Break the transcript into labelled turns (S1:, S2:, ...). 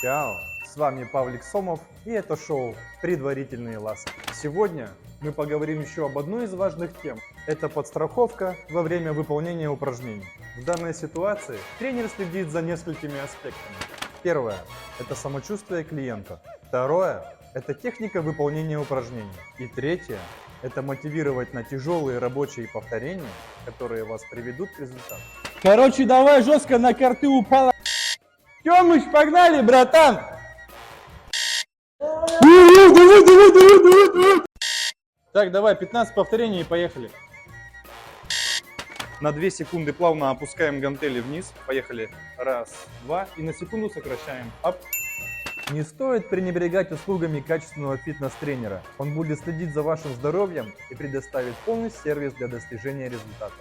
S1: Чао! С вами Павлик Сомов и это шоу «Предварительные ласки». Сегодня мы поговорим еще об одной из важных тем. Это подстраховка во время выполнения упражнений. В данной ситуации тренер следит за несколькими аспектами. Первое – это самочувствие клиента. Второе – это техника выполнения упражнений. И третье – это мотивировать на тяжелые рабочие повторения, которые вас приведут к результату.
S2: Короче, давай жестко на карты упала. Тёмыч, погнали, братан! Так, давай, 15 повторений и поехали.
S1: На 2 секунды плавно опускаем гантели вниз. Поехали. Раз, два. И на секунду сокращаем. Ап. Не стоит пренебрегать услугами качественного фитнес-тренера. Он будет следить за вашим здоровьем и предоставит полный сервис для достижения результата.